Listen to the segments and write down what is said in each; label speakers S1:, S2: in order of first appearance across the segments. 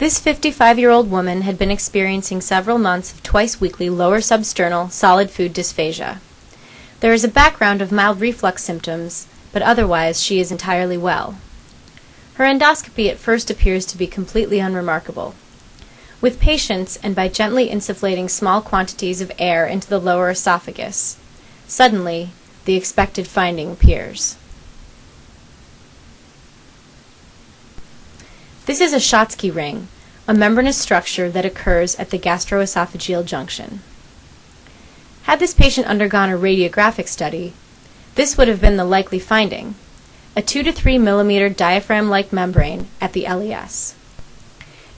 S1: This 55-year-old woman had been experiencing several months of twice-weekly lower substernal solid food dysphagia. There is a background of mild reflux symptoms, but otherwise she is entirely well. Her endoscopy at first appears to be completely unremarkable. With patience and by gently insufflating small quantities of air into the lower esophagus, suddenly the expected finding appears. This is a Schatzki ring, a membranous structure that occurs at the gastroesophageal junction. Had this patient undergone a radiographic study, this would have been the likely finding, a 2 to 3 millimeter diaphragm-like membrane at the LES.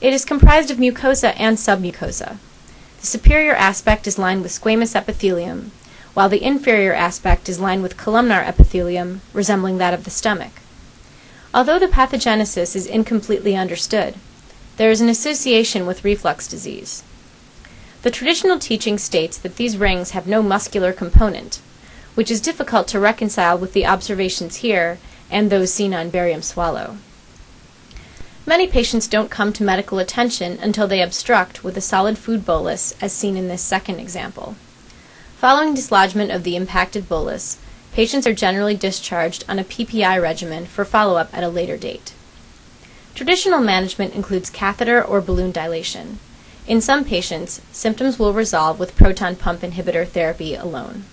S1: It is comprised of mucosa and submucosa. The superior aspect is lined with squamous epithelium, while the inferior aspect is lined with columnar epithelium resembling that of the stomach. Although the pathogenesis is incompletely understood, there is an association with reflux disease. The traditional teaching states that these rings have no muscular component, which is difficult to reconcile with the observations here and those seen on barium swallow. Many patients don't come to medical attention until they obstruct with a solid food bolus, as seen in this second example. Following dislodgement of the impacted bolus, patients are generally discharged on a PPI regimen for follow-up at a later date. Traditional management includes catheter or balloon dilation. In some patients, symptoms will resolve with proton pump inhibitor therapy alone.